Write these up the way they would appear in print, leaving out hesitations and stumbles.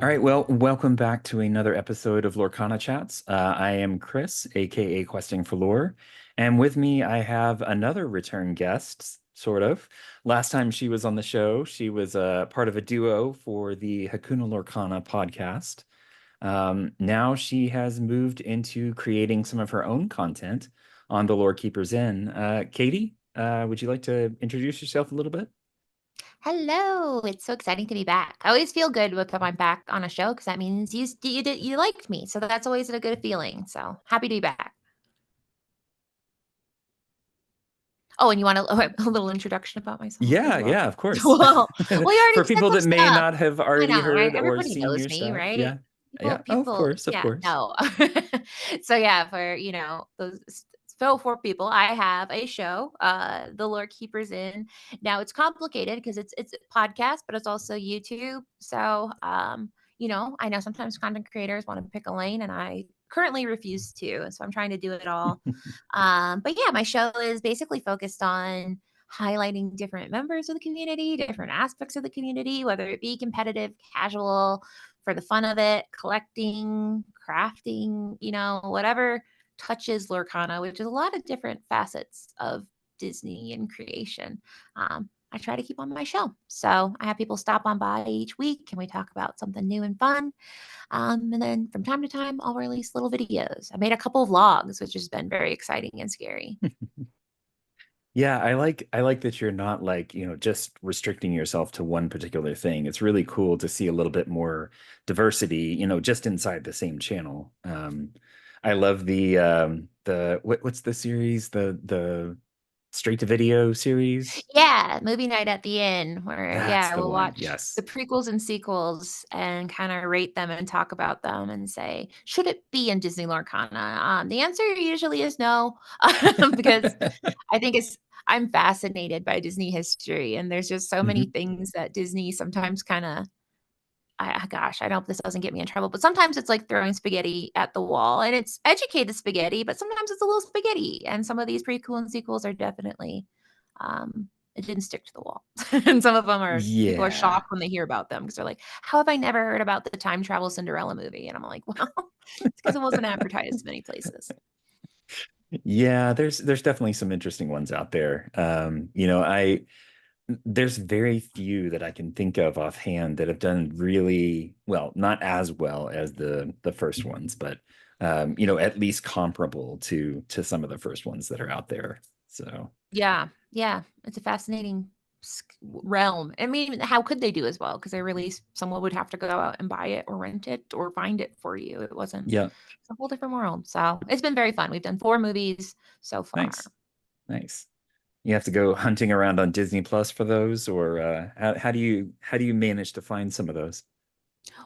All right, well, welcome back to another episode of LorcanaChats. I am Chris, aka Questing for Lore, and with me I have another return guest, sort of. Last time she was on the show, she was part of a duo for the Hakuna Lorcana podcast. Now she has moved into creating some of her own content on the Lorekeeper's Inn. Katie, would you like to introduce yourself a little bit? Hello. It's so exciting to be back. I always feel good when I'm back on a show because that means you liked me. So that's always a good feeling. So happy to be back. Oh, and you want a little introduction about myself as Yeah, well? yeah, of course. Well, you already For said people some that may stuff. not have I already know, right? heard or Everybody seen knows your me, stuff. right? Yeah. Yeah. People, Oh, of people, course, of yeah, course. no. So yeah, for for people, I have a show, The Lord Keepers In. Now it's complicated because it's a podcast, but it's also YouTube. So I know sometimes content creators want to pick a lane, and I currently refuse to. So I'm trying to do it all. But yeah, my show is basically focused on highlighting different members of the community, different aspects of the community, whether it be competitive, casual, for the fun of it, collecting, crafting, whatever touches Lorcana, which is a lot of different facets of Disney and creation. I try to keep on my show. So I have people stop on by each week and we talk about something new and fun. And then from time to time, I'll release little videos. I made a couple vlogs, which has been very exciting and scary. Yeah, I like that you're not like, just restricting yourself to one particular thing. It's really cool to see a little bit more diversity, just inside the same channel. I love the what's the series? The straight to video series? Yeah, movie night at the inn where, That's yeah, the we'll one. watch Yes. the prequels and sequels and kind of rate them and talk about them and say, should it be in Disney Lorcana? The answer usually is no, because I think I'm fascinated by Disney history, and there's just so many Mhm. things that Disney sometimes kind of gosh, I hope this doesn't get me in trouble, but sometimes it's like throwing spaghetti at the wall, and it's educated spaghetti, but sometimes it's a little spaghetti, and some of these prequel and sequels are definitely, it didn't stick to the wall. And some of them are people are Yeah. shocked when they hear about them because 'cause they're like, "How have I never heard about the time travel Cinderella movie?" And I'm like, "Well, it's because it wasn't advertised many places." Yeah, there's definitely some interesting ones out there. I there's very few that I can think of offhand that have done really well, not as well as the first ones, but at least comparable to some of the first ones that are out there. So Yeah, yeah, it's a fascinating realm. I mean, how could they do as well? Because they released someone would have to go out and buy it or rent it or find it for you. It wasn't. yeah, It's a whole different world. So it's been very fun. We've done 4 movies so far. nice, nice. You have to go hunting around on Disney Plus for those, or how do you manage to find some of those?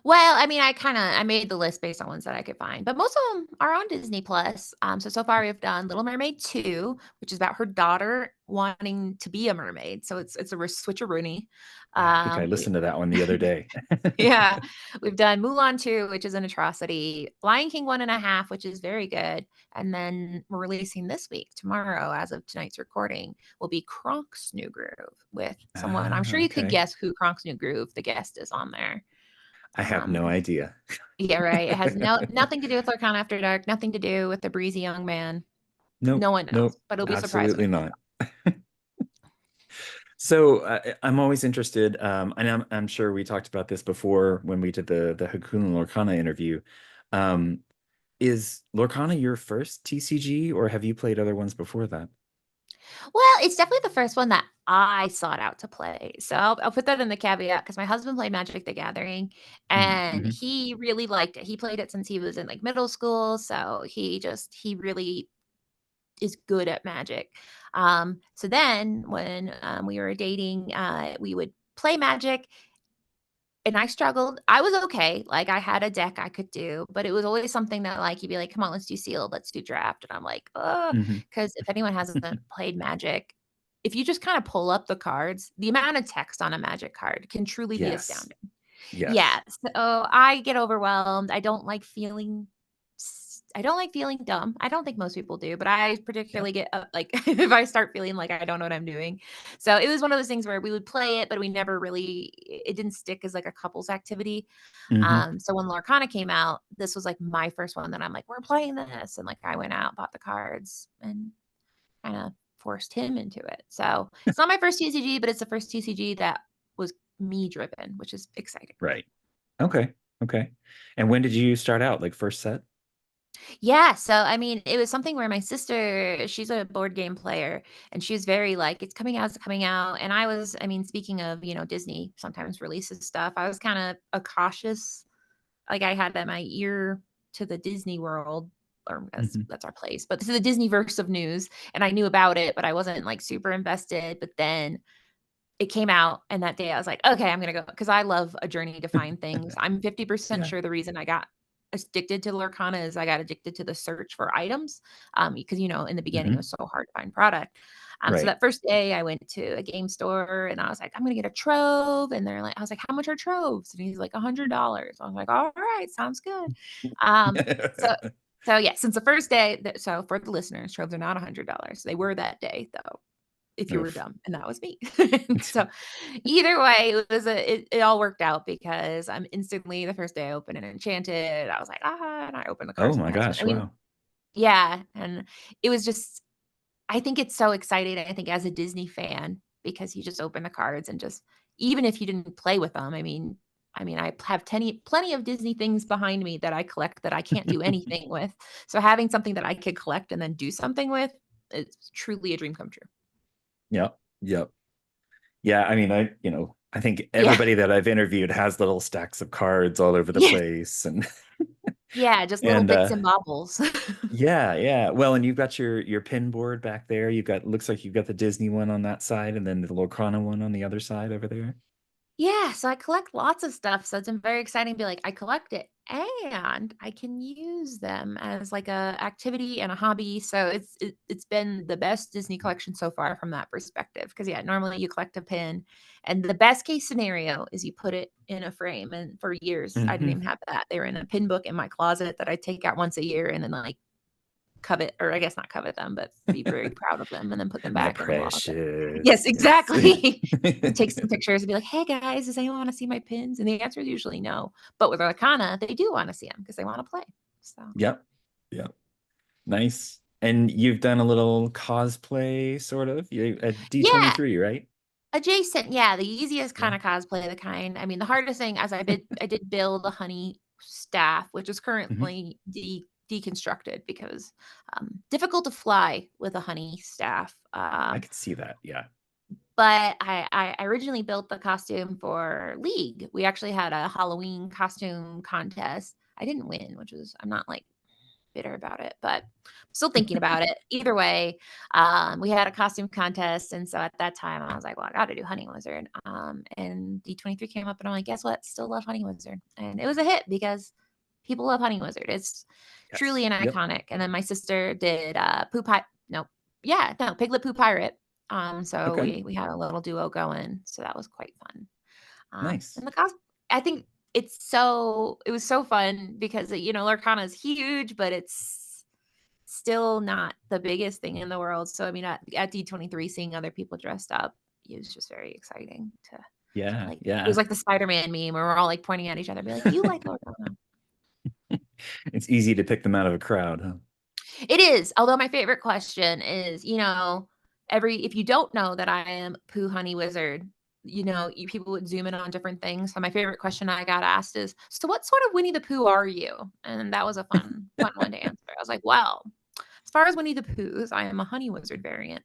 Well, I mean, I made the list based on ones that I could find, but most of them are on Disney Plus. So far we've done Little Mermaid 2, which is about her daughter wanting to be a mermaid. So it's a switcheroony. Yeah, I think I We listened to that one the other day. Yeah, we've done Mulan 2, which is an atrocity, Lion King 1.5, which is very good, and then we're releasing this week, tomorrow, as of tonight's recording, will be Kronk's New Groove with someone I'm sure Ah, you could okay. guess who Kronk's New Groove, the guest is on there. I have no It's idea. Yeah, right, it has nothing to do with Lorcan After Dark, nothing to do with the breezy young man. Nope, No one knows, nope, but it'll be a surprise when absolutely it comes not. out. So I'm always interested, and I'm sure we talked about this before when we did the Hakuna Lorcana interview. Um, is Lorcana your first TCG, or have you played other ones before that? Well, it's definitely the first one that I sought out to play. So I'll put that in the caveat because my husband played Magic the Gathering and Mm-hmm. he really liked it. He played it since he was in like middle school. So he really is good at Magic. So then when we were dating, we would play Magic and I struggled. I was okay. Like I had a deck I could do, but it was always something that like he'd be like, "Come on, let's do sealed, let's do draft." And I'm like, Mm-hmm. because if anyone hasn't played Magic, if you just kind of pull up the cards, the amount of text on a Magic card can truly be Yes. astounding. Yeah, Yes. so I get overwhelmed. I don't like feeling I don't like feeling dumb. I don't think most people do, but I particularly get like if I start feeling like I don't know what I'm doing. So it was one of those things where we would play it, but we never really it didn't stick as like a couples activity. Hmm. So when Lorcana came out, this was like my first one that I'm like, we're playing this. And like I went out, bought the cards, and kind of forced him into it. So it's not my first TCG, but it's the first TCG that was me driven, which is exciting. Right. Okay. Okay. And when did you start out? Like first set? Yeah, so I mean, it was something where my sister, she's a board game player, and she was very like, "It's coming out, it's coming out." And I was, I mean, speaking of, Disney sometimes releases stuff. I was kind of a cautious, like I had my ear to the Disney world, or Hmm. that's our place, but this is the Disney verse of news, and I knew about it, but I wasn't like super invested. But then it came out, and that day I was like, "Okay, I'm gonna go," because I love a journey to find things. I'm 50% Yeah. sure the reason I got addicted to Lorcana is I got addicted to the search for items, because, in the beginning, it Hmm. was so hard to find product. So Right. that first day, I went to a game store, and I was like, "I'm gonna get a trove," and they're like I was like, "How much are troves?" And he's like, $100. I was like, "All right, sounds good." Um, so so, yeah, since the first day so for the listeners, troves are not $100. They were that day, though if you were Oof. dumb, and that was me. So, either way, it all worked out because I'm instantly the first day I opened and Enchanted, I was like, "Ah," and I opened the Oh cards with my my husband. gosh. I mean Wow. yeah, and it was just I think it's so exciting, I think, as a Disney fan, because you just open the cards and just even if you didn't play with them, I mean, I have plenty of Disney things behind me that I collect that I can't do anything with. So having something that I could collect and then do something with is truly a dream come true. Yep. Yep. Yeah. I mean, I think Yeah. everybody that I've interviewed has little stacks of cards all over the Yeah. place. And, Yeah, just little and, bits and bobbles. yeah, yeah. Well, and you've got your pin board back there. You've got looks like you've got the Disney one on that side and then the Lorcana one on the other side over there. Yeah, so I collect lots of stuff, so it's been very exciting to be like, I collect it and I can use them as like a activity and a hobby. So it's been the best Disney collection so far from that perspective. Because yeah, normally you collect a pin, and the best case scenario is you put it in a frame. And for years, I didn't Hmm. even have that. They were in a pin book in my closet that I take out once a year and then like covet, or I guess not covet them, but be very proud of them and then put them They're back in the closet. Yes, precious. Yes. exactly. And take some pictures and be like, "Hey guys, does anyone wanna see my pins?" And the answer is usually no. But with Arcana, they do wanna see them because they wanna play. So, Yep. Yep. Nice. And you've done a little cosplay, sort of. You at yeah, D23, right? adjacent, yeah, the easiest Yeah. kinda cosplay of the kind. I mean, the hardest thing as I did build a honey staff, which is Hmm. currently deconstructed because, difficult to fly with a honey staff. I could see that. Yeah. But I originally built the costume for League. We actually had a Halloween costume contest. I didn't win, which was I'm not, like, bitter about it, but I'm still thinking about it. Either way, we had a costume contest, and so at that time, I was like, "Well, I gotta do Honey Wizard." And D23 came up, and I'm like, "Guess what? Still love Honey Wizard." And it was a hit because people love Honey Wizard. It's truly Yes. an Yep. iconic. And then my sister did, Pooh Pi no, yeah, no, Piglet Pooh Pirate. So Okay. we had a little duo going, so that was quite fun. Nice. And the I think it was so fun because, Lorcana is huge, but it's still not the biggest thing in the world. So, I mean, at D23, seeing other people dressed up, it was just very exciting to Yeah. like, it was Yeah. like the Spider-Man meme where we're all like pointing at each other, be like, you like Lorcana. It's easy to pick them out of a crowd, huh? It is, although my favorite question is, every if you don't know that I am Pooh Honey Wizard, people would zoom in on different things. So my favorite question I got asked is, "So what sort of Winnie the Pooh are you?" And that was a fun one to answer. I was like, "Well, as far as Winnie the Pooh's, I am a Honey Wizard variant."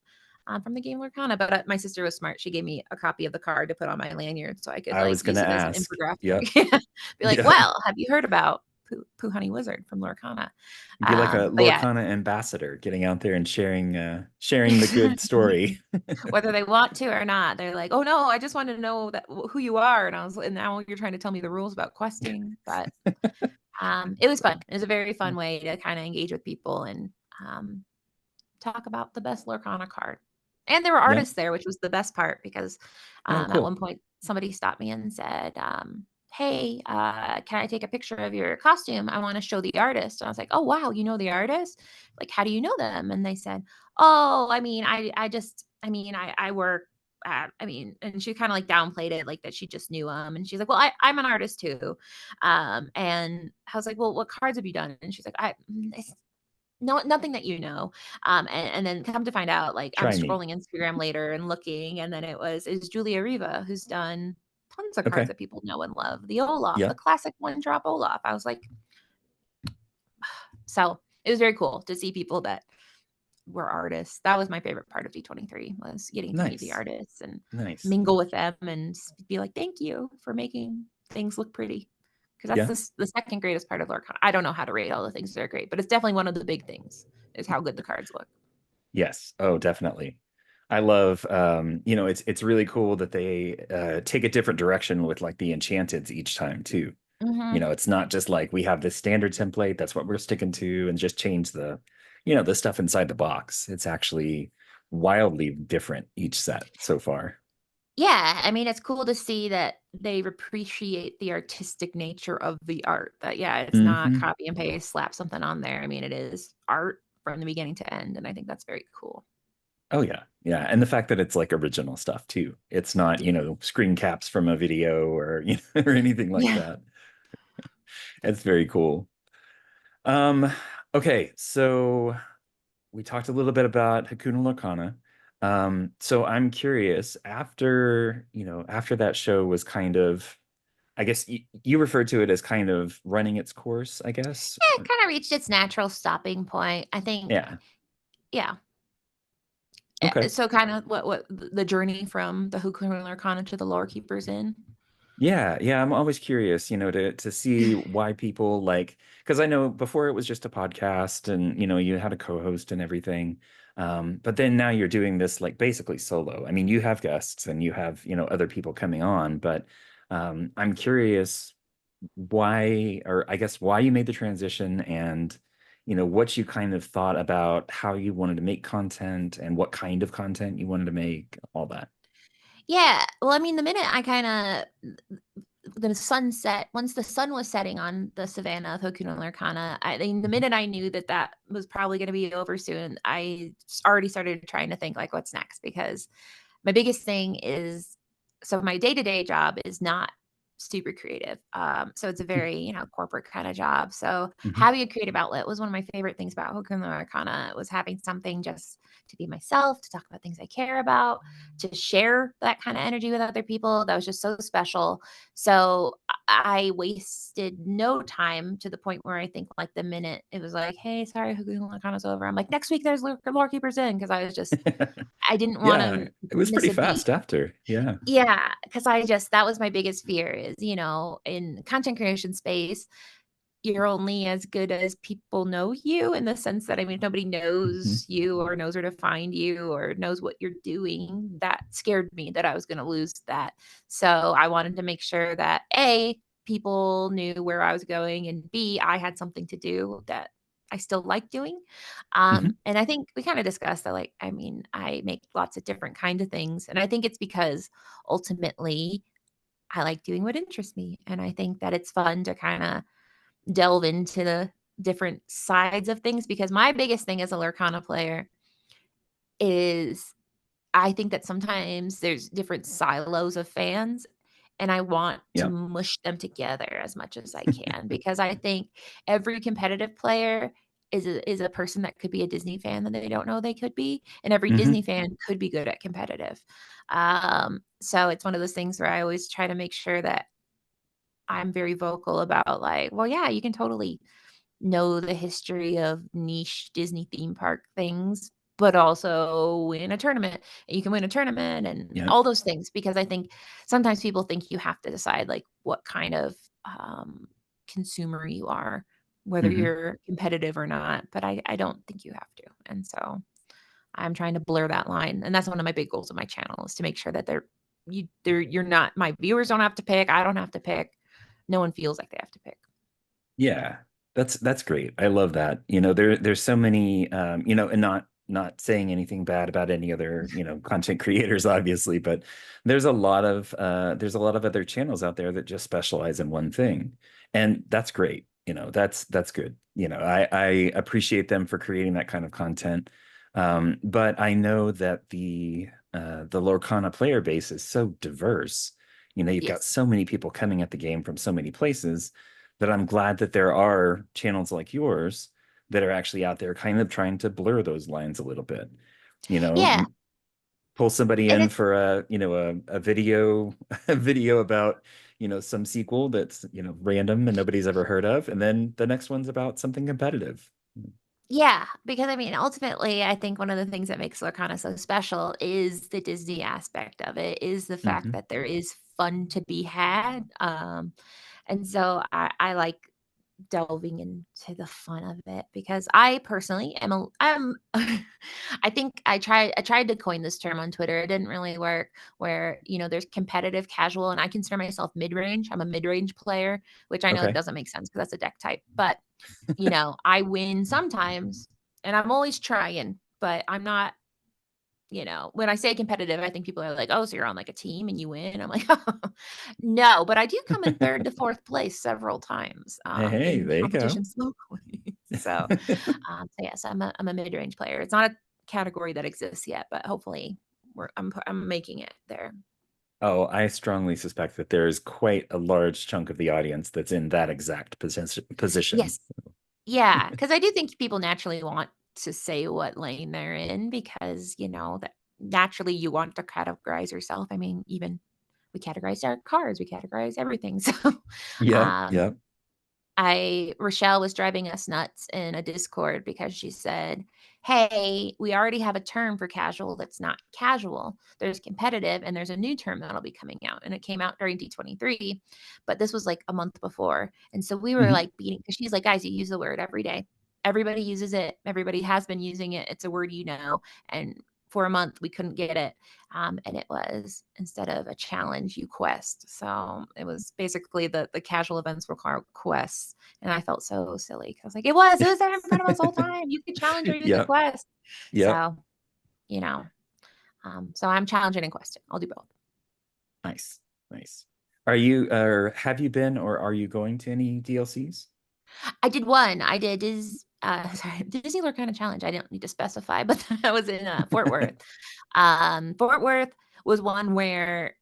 From the game Lorcana, but my sister was smart. She gave me a copy of the card to put on my lanyard so I could I like was use gonna it as an ask. Yep. infographic. Be like, Yeah. "Well, have you heard about Pooh Honey Wizard from Lorcana?" Be like a But yeah, Lorcana ambassador, getting out there and sharing the good story. whether they want to or not, they're like, "Oh, no, I just wanted to know that who you are," and now you're trying to tell me the rules about questing, but, it was fun. It was a very fun way to kinda engage with people and, um, talk about the best Lorcana card. And there were Yeah. artists there, which was the best part because, Oh, at one cool. point, somebody stopped me and said, hey, can I take a picture of your costume? I want to show the artist. And I was like, oh, wow, you know the artist? Like, how do you know them? And they said, oh, I mean, I work and she kind of like downplayed it, like that she just knew him. And she's like, well, I'm an artist too. And I was like, well, what cards have you done? And she's like, it's no, nothing that you know. And then come to find out, like I'm Try me. scrolling Instagram later and looking, and then it's Julia Riva who's done tons of cards Okay. that people know and love. The Olaf, Yeah. the classic one drop Olaf. I was like, so it was very cool to see people that were artists. That was my favorite part of D23 was getting to meet the Nice. artists and Nice. mingle with them and be like, thank you for making things look pretty. Because that's Yeah. the second greatest part of Lorcana. I don't know how to rate all the things that are great, but it's definitely one of the big things is how good the cards look. Yes. Oh, definitely. I love it's really cool that they take a different direction with like the enchanteds each time too. Mhm. It's not just like we have this standard template, that's what we're sticking to, and just change the stuff inside the box. It's actually wildly different each set so far. Yeah, I mean, it's cool to see that they appreciate the artistic nature of the art. That yeah, it's not Hmm. copy and paste, slap something on there. I mean, it is art from the beginning to end, and I think that's very cool. Oh yeah. Yeah. And the fact that it's like original stuff too. It's not, screen caps from a video or or anything like Yeah. that. It's very cool. Um, okay, so we talked a little bit about Hakuna Lorcana. So I'm curious, after that show was kind of, I guess you referred to it as kind of running its course, I guess. Yeah, it kinda reached its natural stopping point. I think Yeah. yeah. Okay. So kinda what the journey from the Hakuna Lorcana to the Lorekeeper's in? Yeah, yeah, I'm always curious, to see why people like, because I know before it was just a podcast and you had a co-host and everything. But then now you're doing this like basically solo. I mean, you have guests and you have, other people coming on, but I'm curious why, or I guess why you made the transition and what you kind of thought about how you wanted to make content and what kind of content you wanted to make, all that. Yeah, well, I mean, the minute I kinda the sunset once the sun was setting on the savannah of Hokuno Lorcana, I mean, the Mhm. minute I knew that that was probably gonna be over soon, already started trying to think, like, "What's next?" Because my biggest thing is so my day-to-day job is not super creative. So it's a very, corporate kind of job. So Mhm. having a creative outlet was one of my favorite things about Hokum no Arcana was having something just to be myself, to talk about things I care about, to share that kind of energy with other people. That was just so special. So I wasted no time to the point where I think like the minute it was like, hey, sorry, Hokum no Arcana's over. I'm like, next week there's Lore Keepers in because I didn't Yeah, wanna it was miss pretty a beat. fast after. Yeah. Yeah, because I just that was my biggest fear is, in content creation space, you're only as good as people know you in the sense that, I mean, if nobody Mhm. knows you or knows where to find you or knows what you're doing, that scared me that I was gonna lose that. So, I wanted to make sure that, A, people knew where I was going, and B, I had something to do that I still like doing. Mhm. And I think we kinda discussed that, like, I mean, I make lots of different kind of things, and I think it's because ultimately I like doing what interests me, and I think that it's fun to kinda delve into the different sides of things because my biggest thing as a Lorcana player is I think that sometimes there's different silos of fans, and I want to Yeah. mush them together as much as I can because I think every competitive player is a person that could be a Disney fan that they don't know they could be, and every Hmm. Disney fan could be good at competitive. So it's one of those things where I always try to make sure that I'm very vocal about like, well, yeah, you can totally know the history of niche Disney theme park things, but also win a tournament. And you can win a tournament and Yeah. all those things because I think sometimes people think you have to decide like what kind of consumer you are, whether Hmm. you're competitive or not. But I don't think you have to. And so I'm trying to blur that line. And that's one of my big goals of my channel is to make sure that you're not my viewers don't have to pick. I don't have to pick. No one feels like they have to pick. Yeah. That's great. I love that. There's so many and not not saying anything bad about any other, content creators, obviously, but there's a lot of other channels out there that just specialize in one thing. And that's great. That's good. I appreciate them for creating that kind of content. But I know that the Lorcana player base is so diverse. You've got Yes. so many people coming at the game from so many places that I'm glad that there are channels like yours that are actually out there kind of trying to blur those lines a little bit. You know, Yeah. pull somebody And in it's for a video a video about, some sequel that's, random and nobody's ever heard of, and then the next one's about something competitive. Yeah, because I mean, ultimately, I think one of the things that makes Lorcana so special is the Disney aspect of it, is the fact Hmm. that there is fun to be had. And so I like delving into the fun of it because I personally I'm I think I tried to coin this term on Twitter. It didn't really work where, there's competitive casual and I consider myself mid-range. I'm a mid-range player, which I know Okay. doesn't make sense because that's a deck type. But, I win sometimes and I'm always trying, but I'm not, when I say competitive, I think people are like, "Oh, so you're on like a team and you win." I'm like, "No, but I do come in 3rd to 4th place several times, Hey, in there you go. competitions locally." So yes, I'm a mid-range player. It's not a category that exists yet, but hopefully I'm making it there. Oh, I strongly suspect that there is quite a large chunk of the audience that's in that exact position. Yes. Yeah, because I do think people naturally want to say what lane they're in because, that naturally you want to categorize yourself. I mean, even we categorize our cars, we categorize everything. So, Yep, um, yep. I Rochelle was driving us nuts in a Discord because she said, "Hey, we already have a term for casual that's not casual. There's competitive and there's a new term that'll be coming out." And it came out during D23, but this was like a month before. And so we were Hmm. like beating because she's like, "Guys, you use the word every day. Everybody uses it. Everybody has been using it. It's a word you know." And for a month we couldn't get it. And it was instead of a challenge, you quest. So it was basically the casual events were called quests. And I felt so silly. I was like, it was there in front of us the whole time. You could challenge or you could Yep, quest. yep. So, you know, so I'm challenging and questing. I'll do both. Nice, nice. Are you, or have you been, or are you going to any DLCs? I did one. I did sorry, Disney Lore kind of challenge. I don't need to specify, but that was in Fort Worth. Fort Worth was one where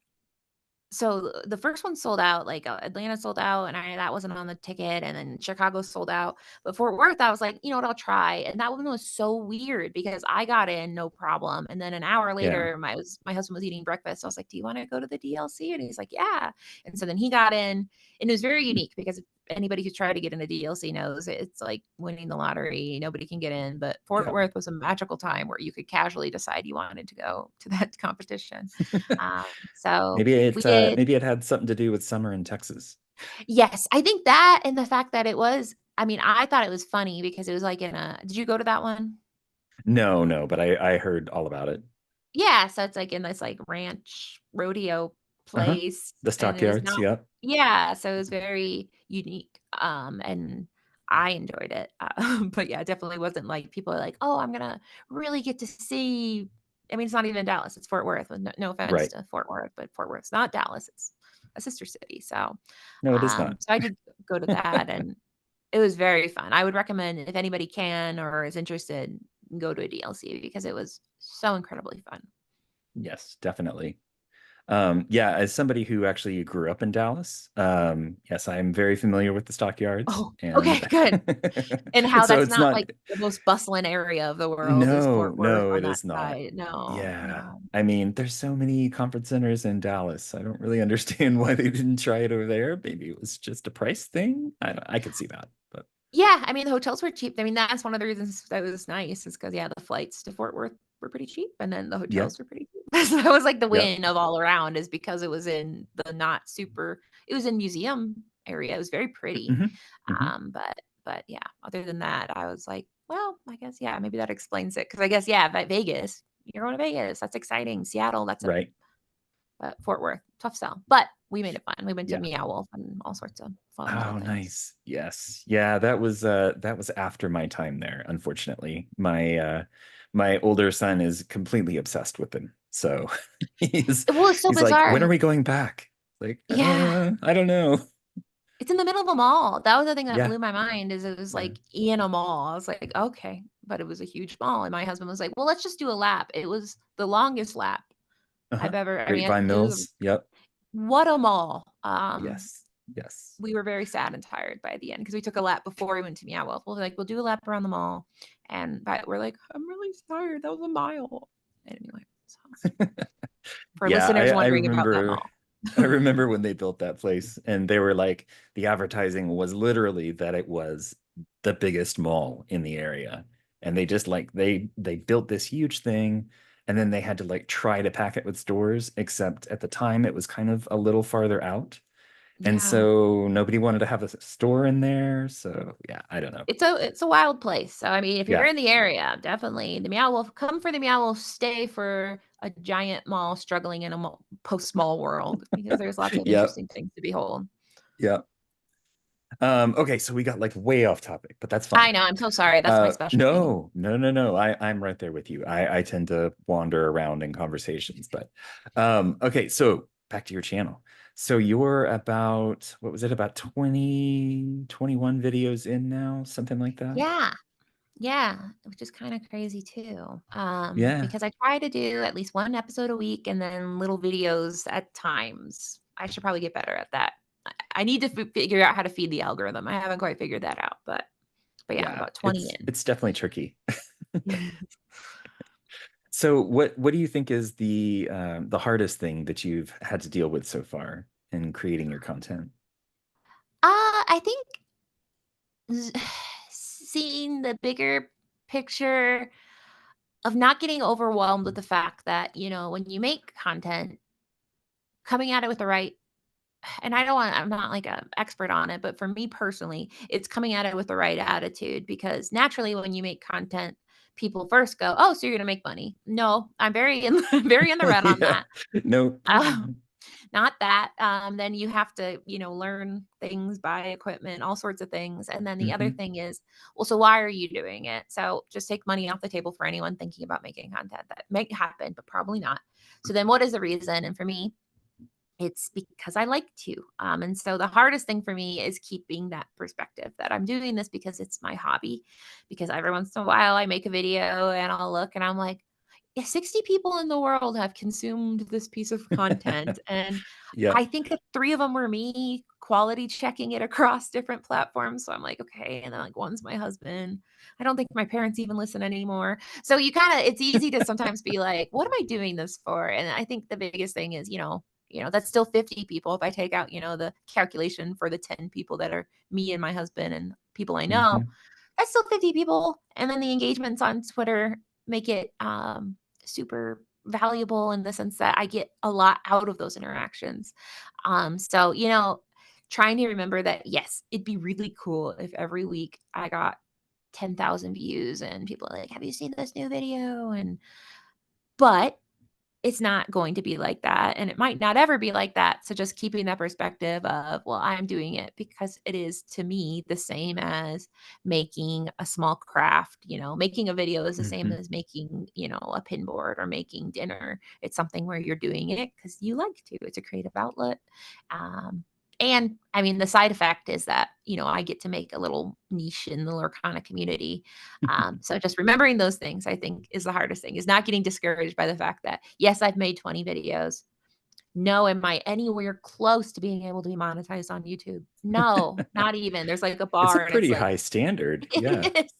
so the first one sold out, like, Atlanta sold out, and that wasn't on the ticket, and then Chicago sold out. But Fort Worth, I was like, "You know what? I'll try." And that one was so weird because I got in, no problem, and then an hour Yeah. later, my husband was eating breakfast. So I was like, "Do you wanna go to the DLC?" And he's like, "Yeah." And so then he got in, and it was very unique because if anybody who's tried to get in a DLC knows it's like winning the lottery. Nobody can get in, but Fort Yep. Worth was a magical time where you could casually decide you wanted to go to that competition. Um, so we did. Maybe it had something to do with summer in Texas. Yes, I think that and the fact that it was I mean, I thought it was funny because it was like in a did you go to that one? No, no, but I heard all about it. Yeah, so it's like in this, like, ranch rodeo Uh-huh. place, The and it was stockyards, not yep. yeah, so it was very unique, and I enjoyed it, but yeah, it definitely wasn't like people are like, "Oh, I'm gonna really get to see" I mean, it's not even Dallas, it's Fort Worth, with no offense Right. to Fort Worth, but Fort Worth's not Dallas, it's a sister city, so, No, it is not. so I did go to that, and it was very fun. I would recommend if anybody can or is interested, go to a DLC because it was so incredibly fun. Yes, definitely. Yeah, as somebody who actually grew up in Dallas, yes, I'm very familiar with the stockyards, Oh, okay, and good. And how so that's it's not, not. like, the most bustling area of the world is No, Fort Worth no, on it that is not. side. No, Yeah. no. I mean, there's so many conference centers in Dallas. I don't really understand why they didn't try it over there. Maybe it was just a price thing. I could see that, but Yeah, I mean, the hotels were cheap. I mean, that's one of the reasons that was nice is because yeah, the flights to Fort Worth were pretty cheap, and then the yeah, hotels were pretty cheap. So that was, like, the yep. win of all around is because it was in the not super it was in museum area. It was very pretty. Hmm. Hmm. But yeah, other than that, I was like, "Well, I guess, yeah, maybe that explains it." Because I guess, yeah, but Vegas, you're going to Vegas, that's exciting. Seattle, that's a Right. Fort Worth, tough sell, but we made it fun. We went to Yeah. Meow Wolf and all sorts of fun little Oh, things. nice. Yes. Yeah, that was after my time there, unfortunately. My older son is completely obsessed with them. So he's Well, it's so he's like, when bizarre. are we going back? Like, Yeah. I don't know. It's in the middle of a mall. That was the thing that Yeah, blew my mind is it was, yeah. like, in a mall. I was like, "Okay," but it was a huge mall, and my husband was like, "Well, let's just do a lap." It was the longest lap Uh-huh. I've ever I mean, Grapevine it was Mills. Yep. what a mall. Yes. Yes. We were very sad and tired by the end because we took a lap before we went to Meow Wolf. We're like, "We'll do a lap around the mall," and but we're like, "I'm really tired. That was a mile." Anyway, so for Yeah, listeners I wondering about that remember mall. I remember when they built that place and they were like the advertising was literally that it was the biggest mall in the area. And they just like they built this huge thing and then they had to like try to pack it with stores, except at the time it was kind of a little farther out. And Yeah. so nobody wanted to have a store in there. So yeah, I don't know. It's a wild place. So I mean, if you're Yeah. in the area, definitely the Meow Wolf. Come for the Meow Wolf. Stay for a giant mall struggling in a post small world because there's lots of Yep. interesting things to behold. Yep. Okay, so we got like way off topic, but that's I fine. know. I'm so sorry. That's my specialty. No, no, no, no. I'm right there with you. I tend to wander around in conversations, but okay, so back to your channel. So you're about, what was it, about 20, 21 videos in now, something like that? Yeah. Yeah, which is kind of crazy too. Yeah. Because I try to do at least one episode a week and then little videos at times. I should probably get better at that. I need to figure out how to feed the algorithm. I haven't quite figured that out, but yeah, I'm Yeah, about 20 it's definitely tricky. in. So what do you think is the hardest thing that you've had to deal with so far in creating your content? I think s seeing the bigger picture of not getting overwhelmed with the fact that, when you make content, coming at it with the right and I'm not like an expert on it, but for me personally, it's coming at it with the right attitude because naturally when you make content, people first go, "Oh, so you're gonna make money." No, I'm very in very in the red on Yeah. that. No. Not that. Then you have to, learn things, buy equipment, all sorts of things. And then the other Hmm. thing is, well, so why are you doing it? So just take money off the table for anyone thinking about making content that may happen, but probably not. So then what is the reason? And for me, it's because I like to. And so the hardest thing for me is keeping that perspective that I'm doing this because it's my hobby. Because every once in a while I make a video and I'll look and I'm like, yeah, 60 people in the world have consumed this piece of content. And Yeah. I think that three of them were me quality checking it across different platforms. So I'm like, okay. And then like one's my husband. I don't think my parents even listen anymore. So it's easy to sometimes be like, what am I doing this for? And I think the biggest thing is, that's still 50 people. If I take out, the calculation for the 10 people that are me and my husband and people I know, Hmm. that's still 50 people. And then the engagements on Twitter make it super valuable in the sense that I get a lot out of those interactions. So, trying to remember that, yes, it'd be really cool if every week I got 10,000 views and people are like, have you seen this new video? But it's not going to be like that, and it might not ever be like that, so just keeping that perspective of, "Well, I'm doing it because it is, to me, the same as making a small craft," making a video is the same Hmm. as making, a pin board or making dinner. It's something where you're doing it because you like to. It's a creative outlet, and, I mean, the side effect is that, I get to make a little niche in the Lorcana community. So just remembering those things, I think, is the hardest thing, is not getting discouraged by the fact that, yes, I've made 20 videos. No, am I anywhere close to being able to be monetized on YouTube? No, not even. There's like a It's a bar and it's pretty like high standard. Yeah. it is.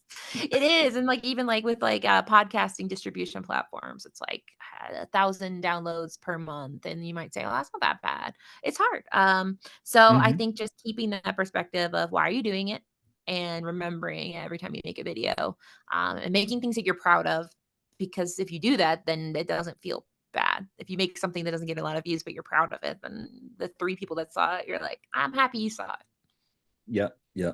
It is. And like even like with like podcasting distribution platforms, it's like 1,000 downloads per month. And you might say, oh, that's not that bad. It's hard. So I Hmm. think just keeping that perspective of why are you doing it and remembering every time you make a video, and making things that you're proud of. Because if you do that, then it doesn't feel bad. If you make something that doesn't get a lot of views, but you're proud of it, then the three people that saw it, you're like, I'm happy you saw it. Yeah. Yeah.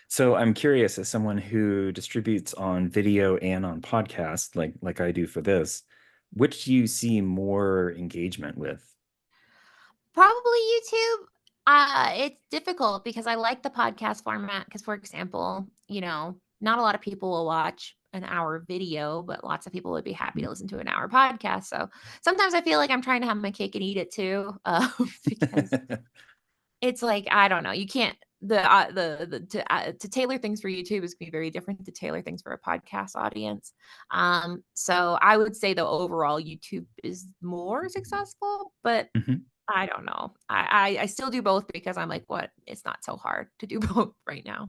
So I'm curious, as someone who distributes on video and on podcast, like I do for this, which do you see more engagement with? Probably YouTube. It's difficult because I like the podcast format because, for example, not a lot of people will watch an hour video, but lots of people would be happy Mm. to listen to an hour podcast. So sometimes I feel like I'm trying to have my cake and eat it too, because it's like, I don't know, you can't the to tailor things for YouTube is gonna be very different to tailor things for a podcast audience. So I would say, though, overall, YouTube is more successful, but Mhm. I don't know. I still do both because I'm like, "What? It's not so hard to do both right now."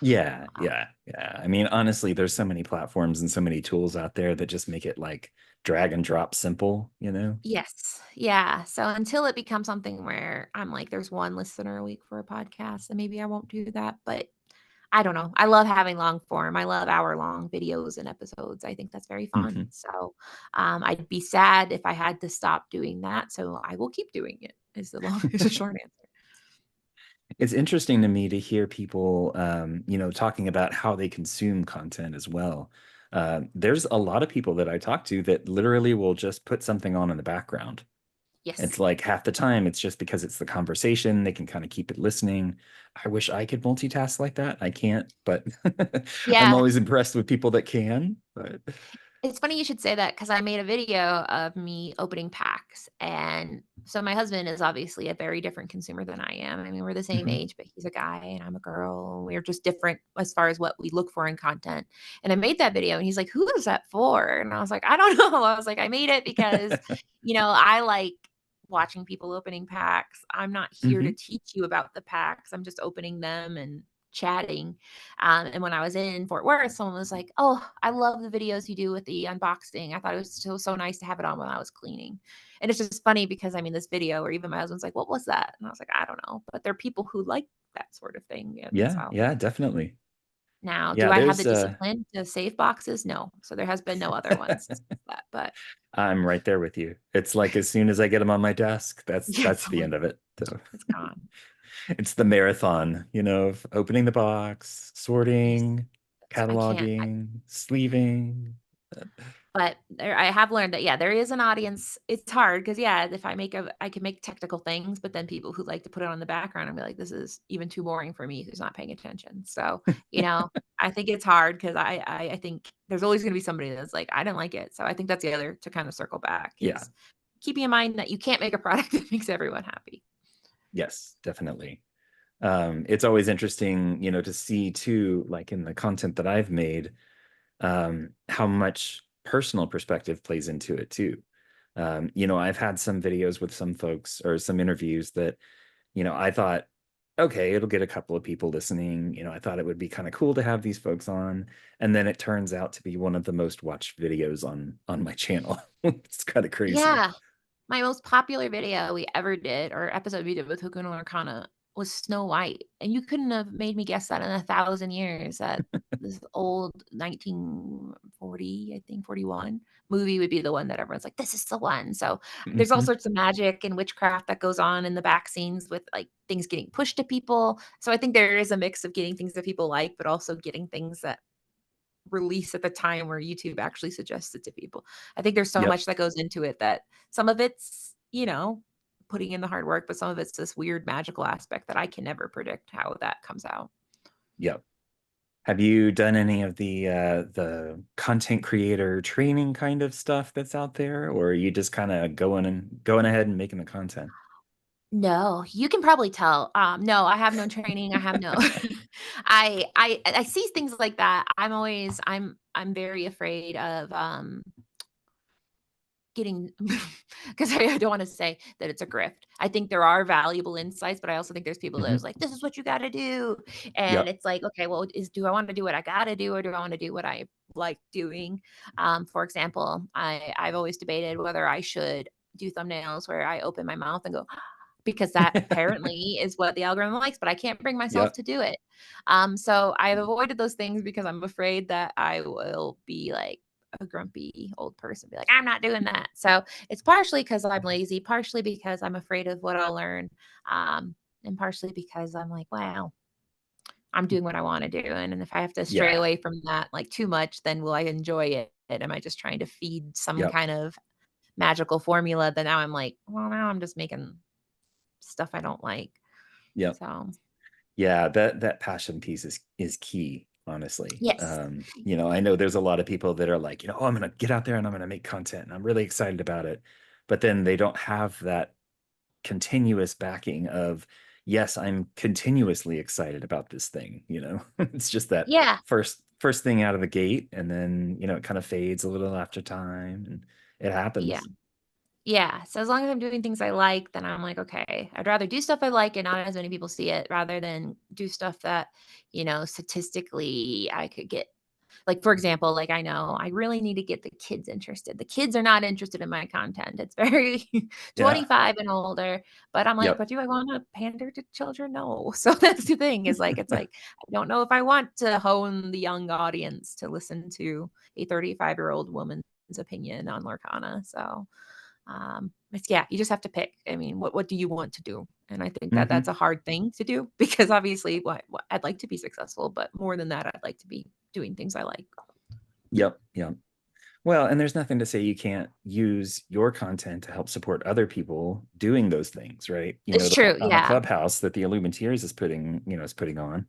Yeah, Uh, yeah, yeah. I mean, honestly, there's so many platforms and so many tools out there that just make it like drag and drop simple, you know? yes. Yeah. So until it becomes something where I'm like, there's 1 listener a week for a podcast, then maybe I won't do that, but I don't know. I love having long form. I love hour-long videos and episodes. I think that's very fun. Mhm. So, I'd be sad if I had to stop doing that, so I will keep doing it is the long is the short answer. It's interesting to me to hear people, talking about how they consume content as well. There's a lot of people that I talk to that literally will just put something on in the background. It's Yes. like half the time it's just because it's the conversation, they can kind of keep it listening. I wish I could multitask like that. I can't, but I'm Yeah. always impressed with people that can. But It's funny you should say that because I made a video of me opening packs, and so my husband is obviously a very different consumer than I am. I mean, we're the same Mhm. age, but he's a guy and I'm a girl. We're just different as far as what we look for in content. And I made that video and he's like, "Who is that for?" And I was like, "I don't know." I was like, "I made it because, I like watching people opening packs. I'm not here to Mhm. teach you about the packs. I'm just opening them and chatting." And when I was in Fort Worth, someone was like, "Oh, I love the videos you do with the unboxing. I thought it was so nice to have it on when I was cleaning." And it's just funny because I mean, this video, or even my husband's like, "What was that?" And I was like, "I don't know." But there are people who like that sort of thing. And Yeah, so yeah, definitely. now, do Yeah, I have the there's discipline to save boxes? No. So there has been no other ones since that. But I'm right there with you. It's like as soon as I get them on my desk, that's yeah, that's the end of it. So it's gone. it's the marathon, of opening the box, Yes. sorting, I can't. cataloging, sleeving. But there I have learned that, yeah, there is an audience. It's hard because, yeah, if I can make technical things, but then people who like to put it on the background and be like, "This is even too boring for me who's not paying attention." So, I think it's hard because I think there's always gonna be somebody that's like, "I didn't like it." So I think that's the other to kind of circle back Yeah. is keeping in mind that you can't make a product that makes everyone happy. Yes, definitely. It's always interesting, to see too, like in the content that I've made, how much personal perspective plays into it too. I've had some videos with some folks or some interviews that, I thought, okay, it'll get a couple of people listening. I thought it would be kind of cool to have these folks on. And then it turns out to be one of the most watched videos on my channel. It's kind of crazy. Yeah. My most popular video we ever did, or episode we did with Hookah and Lorcana, was Snow White, and you couldn't have made me guess that in 1,000 years that this old 1940, I think, 41 movie would be the one that everyone's like, "This is the one." So, there's all Mhm. sorts of magic and witchcraft that goes on in the back scenes with, like, things getting pushed to people. So, I think there is a mix of getting things that people like, but also getting things that release at the time where YouTube actually suggests it to people. I think there's so Yep. much that goes into it that some of it's, putting in the hard work, but some of it's this weird magical aspect that I can never predict how that comes out. Yep. Have you done any of the content creator training kind of stuff that's out there, or are you just kind of going ahead and making the content? No, you can probably tell. No, I have no training. I have no I see things like that. I'm very afraid of getting because I don't wanna say that it's a grift. I think there are valuable insights, but I also think there's people that is Mhm. like, "This is what you gotta do." And Yep. it's like, "Okay, well, is do I wanna do what I gotta do, or do I wanna do what I like doing?" For example, I've always debated whether I should do thumbnails where I open my mouth and go, because that apparently is what the algorithm likes, but I can't bring myself Yep. to do it. So I've avoided those things because I'm afraid that I will be like a grumpy old person, be like, I'm not doing that. So it's partially because I'm lazy, partially because I'm afraid of what I'll learn, and partially because I'm like, wow, I'm doing what I want to do. And if I have to stray Yeah. away from that like too much, then will I enjoy it? Am I just trying to feed some Yep. kind of magical formula that now I'm like, well, now I'm just making stuff I don't like. Yep. So, Yeah, that passion piece is key. honestly. Yes. I know there's a lot of people that are like, oh, I'm going to get out there and I'm going to make content and I'm really excited about it. But then they don't have that continuous backing of, yes, I'm continuously excited about this thing. It's just that Yeah. first thing out of the gate, and then, it kind of fades a little after time, and it Yeah. happens. Yeah, so as long as I'm doing things I like, then I'm like, "Okay." I'd rather do stuff I like and not as many people see it rather than do stuff that, statistically I could get like, for example, like, I know I really need to get the kids interested. The kids are not interested in my content. It's very Yeah. 25 and older, but I'm like, Yep. "But do I wanna pander to children? No." So that's the thing is, like, it's like, I don't know if I want to hone the young audience to listen to a 35-year-old woman's opinion on Lorcana, so it's yeah, you just have to pick. I mean, what do you want to do? And I think that that's Hmm. a hard thing to do because obviously what I'd like to be successful, but more than that, I'd like to be doing things I like. Yep. Yep. Well, and there's nothing to say you can't use your content to help support other people doing those things, right? It's The true. Lorcana Yeah. Clubhouse that the Illuminatiers is putting on,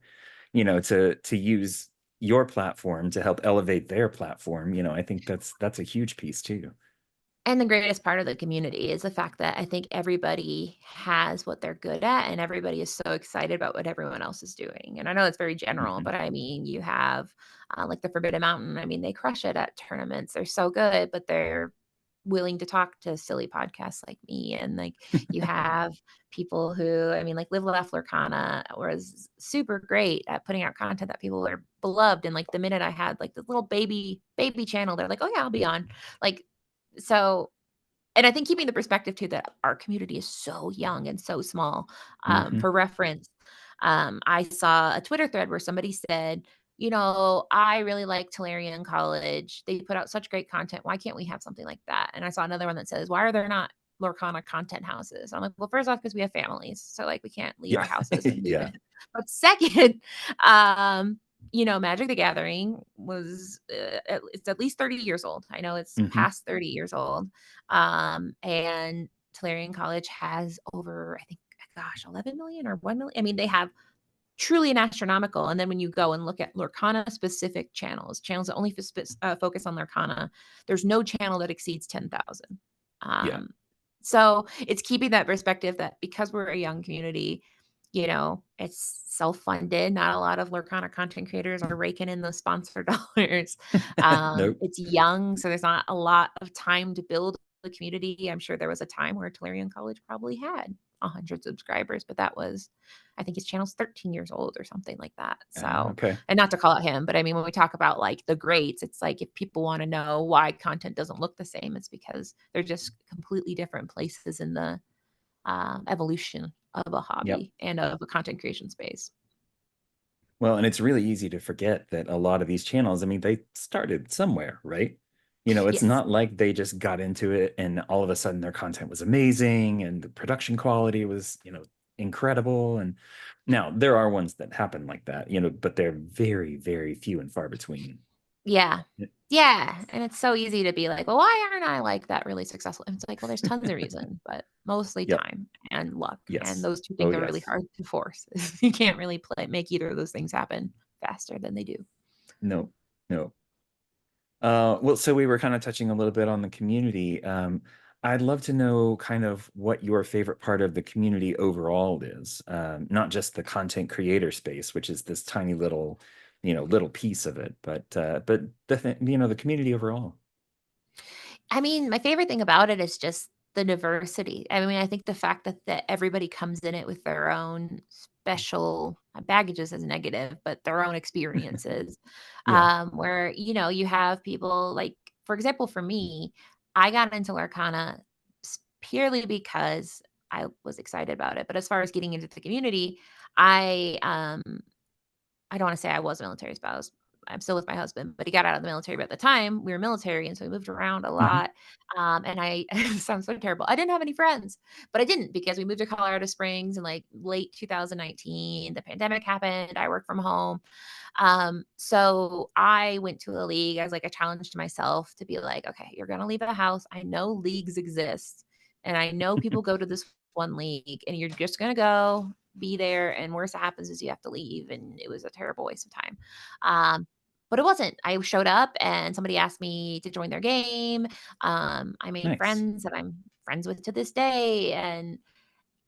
to use your platform to help elevate their platform. I think that's a huge piece too. And the greatest part of the community is the fact that I think everybody has what they're good at and everybody is so excited about what everyone else is doing. And I know it's very general, Hmm. but I mean, you have like the Forbidden Mountain. I mean, they crush it at tournaments. They're so good, but they're willing to talk to silly podcasts like me. And like you have people who, I mean, like Live Laugh Lurkana was super great at putting out content that people are beloved. And like the minute I had like this little baby channel, they're like, oh yeah, I'll be on. Like so and I think keeping the perspective too that our community is so young and so small. Hmm. For reference, I saw a Twitter thread where somebody said, I really like Tolarian College. They put out such great content. Why can't we have something like that? And I saw another one that says, why are there not Lorcana content houses? I'm like, well, first off, because we have families. So like we can't leave our Yeah. houses and move Yeah. in. But second, um, Magic the Gathering was it's at least 30 years old. I know it's Hmm. past 30 years old. And Tolarian College has over, I think, gosh, 11 million or 1 million. I mean, they have truly an astronomical. And then when you go and look at Lorcana specific channels that only focus on Lorcana, there's no channel that exceeds 10,000. Yeah. Um, so it's keeping that perspective that because we're a young community, it's self-funded. Not a lot of Lorcana content creators are raking in those sponsor dollars. Nope. It's young, so there's not a lot of time to build the community. I'm sure there was a time where Tolarian College probably had 100 subscribers, but that was I think his channel's 13 years old or something like that. So, Okay. and not to call out him, but I mean, when we talk about like the greats, it's like if people want to know why content doesn't look the same, it's because they're just completely different places in the evolution of a Yep. hobby and of a content creation space. Well, and it's really easy to forget that a lot of these channels, I mean, they started somewhere, right? It's Yes. not like they just got into it and all of a sudden their content was amazing and the production quality was, incredible. And now there are ones that happen like that, but they're very, very few and far between. Yeah. Y- Yeah. And it's so easy to be like, well, why aren't I like that really successful? And it's like, well, there's tons of reasons, but mostly Yep. time and luck. And Yes. those two Oh, things are really yes. hard to force. You can't really make either of those things happen faster than they do. No, no. Well, so we were kind of touching a little bit on the community. I'd love to know kind of what your favorite part of the community overall is, not just the content creator space, which is this tiny little piece of it, but the community overall. I mean, my favorite thing about it is just the diversity. I mean, I think the fact that everybody comes in it with their own special baggages is negative, but their own experiences. Yeah. Where, you have people like, for example, for me, I got into Larcana purely because I was excited about it. But as far as getting into the community, I don't wanna say I was a military spouse. I'm still with my husband, but he got out of the military, but at the time, we were military, and so we moved around a Hmm. lot, and I it sounds so terrible. I didn't have any friends, but I didn't because we moved to Colorado Springs in, like, late 2019. The pandemic happened, I work from home, so I went to a league as, like, a challenge to myself to be like, "Okay, you're gonna leave the house. I know leagues exist, and I know people go to this one league, and you're just gonna go. be there, and worst that happens is you have to leave, and it was a terrible waste of time. Um, but it wasn't. I showed up and somebody asked me to join their game. I made Nice. friends that I'm friends with to this day, and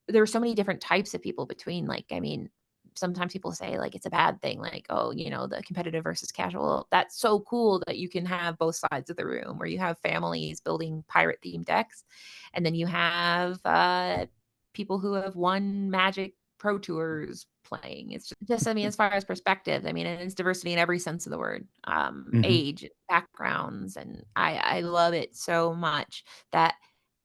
there were so many different types of people between, like, I mean, sometimes people say, like, it's a bad thing, like, "Oh, the competitive versus casual." That's so cool that you can have both sides of the room, where you have families building pirate-themed decks, and then you have, people who have won Magic Pro Tours playing. It's just, I mean, as far as perspective, I mean, and it's diversity in every sense of the word, Hmm. age, backgrounds, and I love it so much that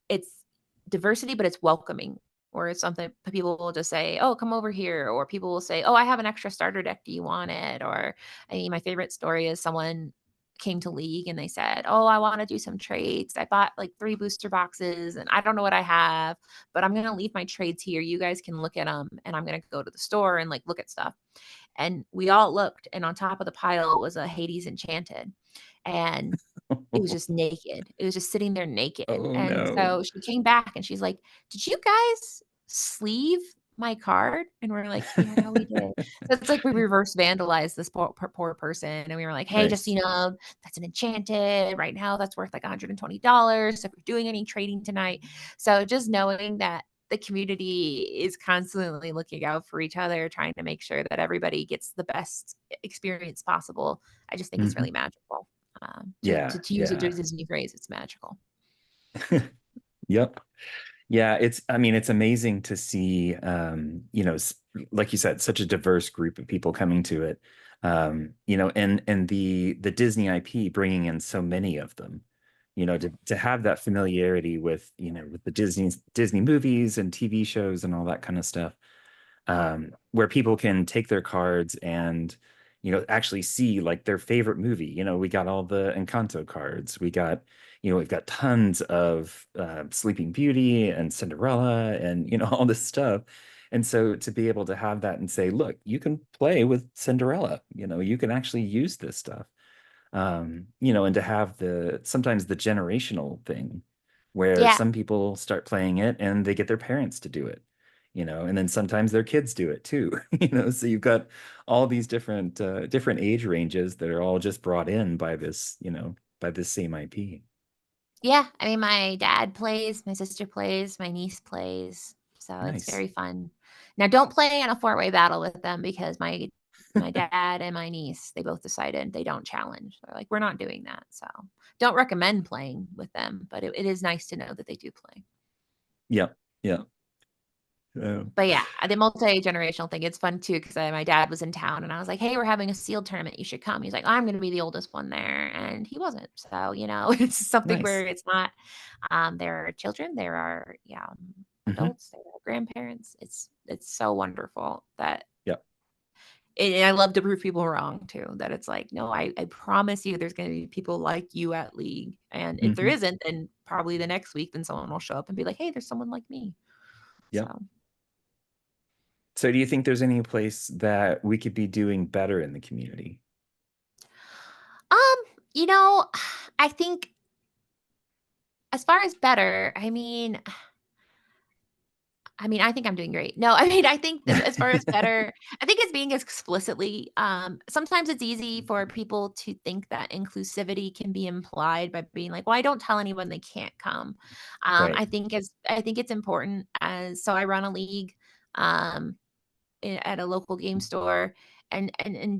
it's diversity, but it's welcoming, or it's something people will just say, "Oh, come over here," or people will say, "Oh, I have an extra starter deck. Do you want it?" Or, I mean, my favorite story is someone came to League and they said, "Oh, I wanna do some trades. I bought, like, 3 booster boxes, and I don't know what I have, but I'm gonna leave my trades here. You guys can look at them, and I'm gonna go to the store and, like, look at stuff." And we all looked, and on top of the pile was a Hades Enchanted, and it was just naked. It was just sitting there naked, Oh and no. so she came back and she's like, "Did you guys sleeve my card?" And we're like, "Yeah, we did." So it's like we reverse vandalized this poor person, and we were like, "Hey, just so Nice. you know, that's an enchanted. Right now, that's worth like $120 if you're doing any trading tonight." So just knowing that the community is constantly looking out for each other, trying to make sure that everybody gets the best experience possible, I just think it's Hmm. really magical. To Yeah, to use a yeah. Disney phrase, it's magical. Yep. Yeah, I mean, it's amazing to see, like you said, such a diverse group of people coming to it. And the Disney IP bringing in so many of them, to have that familiarity with, with the Disney movies and TV shows and all that kind of stuff, where people can take their cards and actually see like their favorite movie. We got all the Encanto cards. We've got tons of Sleeping Beauty and Cinderella and all this stuff. And so to be able to have that and say, look, you can play with Cinderella. You can actually use this stuff. And to have the sometimes the generational thing where Yeah. some people start playing it and they get their parents to do it, and then sometimes their kids do it too, so you've got all these different age ranges that are all just brought in by this same IP. Yeah, I mean, my dad plays, my sister plays, my niece plays, so it's Nice. very fun. Now don't play in a four-way battle with them because my dad and my niece, they both decided they don't challenge. They're like, "We're not doing that." So, don't recommend playing with them, but it is nice to know that they do play. Yep. Yeah. Yeah. But yeah, the multi-generational thing, it's fun too because my dad was in town and I was like, "Hey, we're having a sealed tournament, you should come." He's like, "I'm gonna be the oldest one there," and he wasn't. So, it's something Nice. where it's not, there are children, there are, yeah, Hmm. adults, there are grandparents. It's so wonderful that Yep. and I love to prove people wrong too, that it's like, "No, I promise you there's gonna be people like you at League, and if there Hmm. isn't, then probably the next week, then someone will show up and be like, 'Hey, there's someone like me.'" Yep. So So do you think there's any place that we could be doing better in the community? Um, you know, I think as far as better, I mean, I think I'm doing great. No, I mean, I think as far as better, I think it's being explicitly, sometimes it's easy for people to think that inclusivity can be implied by being like, well, I don't tell anyone they can't come. Right. I think it's important as, so I run a league. Um, at a local game store, and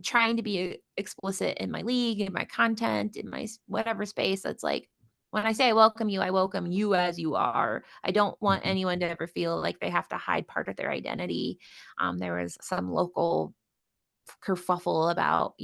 trying to be explicit in my league, in my content, in my whatever space. That's like, when I say I welcome you as you are. I don't want Hmm. anyone to ever feel like they have to hide part of their identity. There was some local kerfuffle about,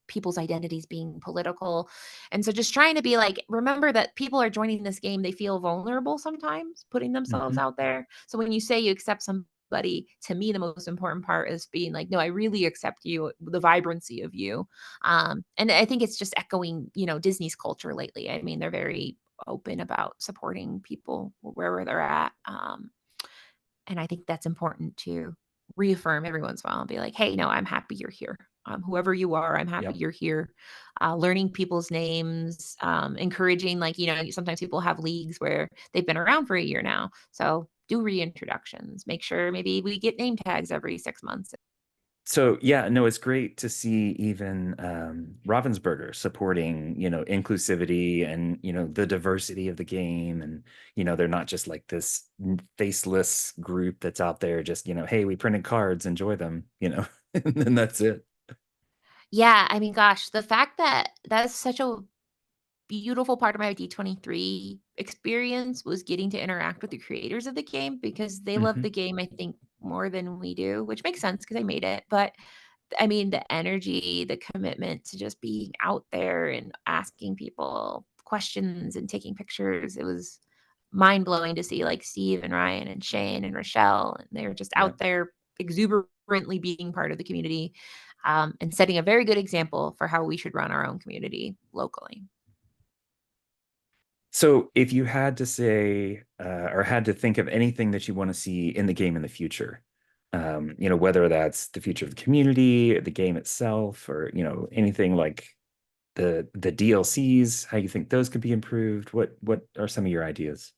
people's identities being political. And so just trying to be like, remember that people are joining this game, they feel vulnerable sometimes putting themselves Hmm. out there. So when you say you accept somebody, to me, the most important part is being like, no, I really accept you, the vibrancy of you. And I think it's just echoing, Disney's culture lately. I mean, they're very open about supporting people wherever they're at. And I think that's important to reaffirm every once in a while and be like, "Hey, no, I'm happy you're here. Whoever you are, I'm happy Yep. you're here." Learning people's names, encouraging, like, sometimes people have leagues where they've been around for a year now. So do reintroductions, make sure maybe we get name tags every 6 months. So yeah, no, it's great to see even Ravensburger supporting, inclusivity and, the diversity of the game. And, they're not just like this faceless group that's out there just, hey, we printed cards, enjoy them, and then that's it. Yeah, I mean, gosh, the fact that that is such a beautiful part of my D23 experience was getting to interact with the creators of the game because they love Hmm. the game, I think, more than we do, which makes sense because I made it. But I mean, the energy, the commitment to just being out there and asking people questions and taking pictures, it was mind blowing to see like Steve and Ryan and Shane and Rochelle. And they were just Yeah. out there exuberantly being part of the community, and setting a very good example for how we should run our own community locally. So if you had to say, or had to think of anything that you want to see in the game in the future, whether that's the future of the community, the game itself, or, anything like the DLCs, how you think those could be improved, what are some of your ideas?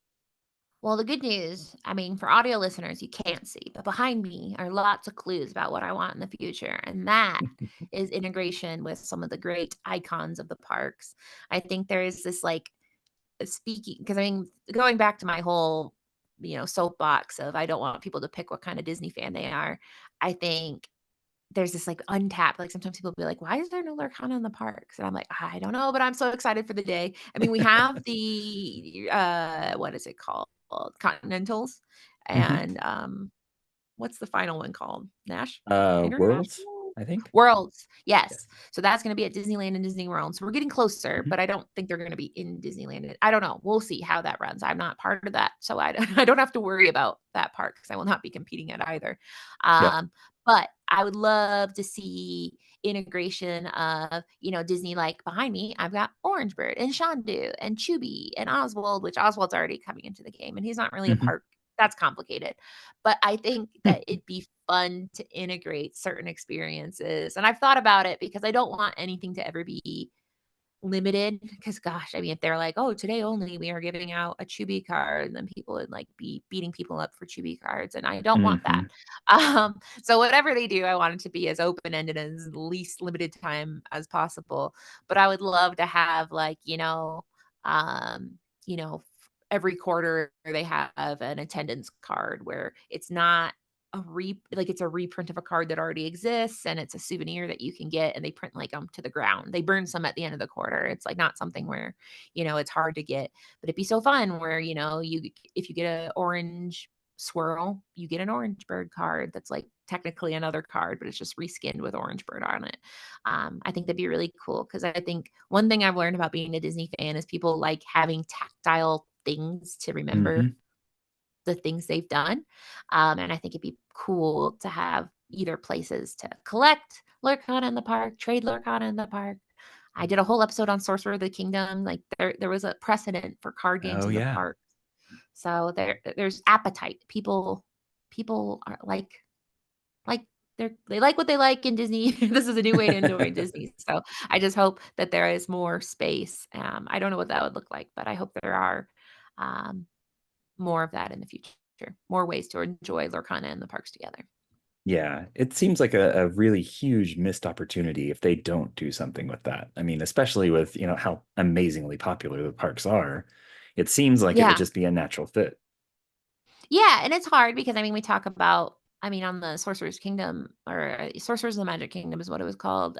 Well, the good news, I mean, for audio listeners, you can't see, but behind me are lots of clues about what I want in the future. And that is integration with some of the great icons of the parks. I think there is this like speaking, because I mean, going back to my whole, soapbox of I don't want people to pick what kind of Disney fan they are. I think there's this like untapped, like sometimes people be like, why is there no Lurkana in the parks? And I'm like, I don't know, but I'm so excited for the day. I mean, we have the what is it called? Continentals. Hmm. And what's the final one called? Worlds, International? I think. Worlds. Yeah. Yes. So that's gonna be at Disneyland and Disney World. So we're getting closer, Mhm. but I don't think they're gonna be in Disneyland. I don't know. We'll see how that runs. I'm not part of that. So I don't I don't have to worry about that part because I will not be competing at either. Yep. But I would love to see integration of, Disney, like behind me, I've got Orange Bird and Shandu and Chubby and Oswald, which Oswald's already coming into the game and he's not really a Hmm. park. That's complicated. But I think that it'd be fun to integrate certain experiences. And I've thought about it because I don't want anything to ever be limited. Because gosh, I mean, if they're like, "Oh, today only we are giving out a Chewy card," then people would, like, be beating people up for Chewy cards, and I don't want that. Hmm. So whatever they do, I want it to be as open-ended, as least limited time as possible. But I would love to have, like, um, every quarter they have an attendance card where it's not like it's a reprint of a card that already exists and it's a souvenir that you can get and they print like them to the ground. They burn some at the end of the quarter. It's like not something where, it's hard to get, but it'd be so fun where, if you get an orange swirl, you get an orange bird card that's like technically another card, but it's just reskinned with orange bird on it. I think that'd be really cool because I think one thing I've learned about being a Disney fan is people like having tactile things to remember Hmm. the things they've done. And I think it'd be cool to have either places to collect Lorcana in the park, trade Lorcana in the park. I did a whole episode on Sorcerer of the Kingdom. Like there was a precedent for card games Oh in the yeah. park. So there's appetite. People are like they like what they like in Disney. This is a new way to enjoy Disney. So I just hope that there is more space. I don't know what that would look like, but I hope there are um, more of that in the future. More ways to enjoy Lorcana and the parks together. Yeah, it seems like a really huge missed opportunity if they don't do something with that. I mean, especially with, how amazingly popular the parks are. It seems like it would Yeah. just be a natural fit. Yeah, and it's hard because, I mean, we talk about I mean, on the Sorcerer's Kingdom or Sorcerers of the Magic Kingdom is what it was called.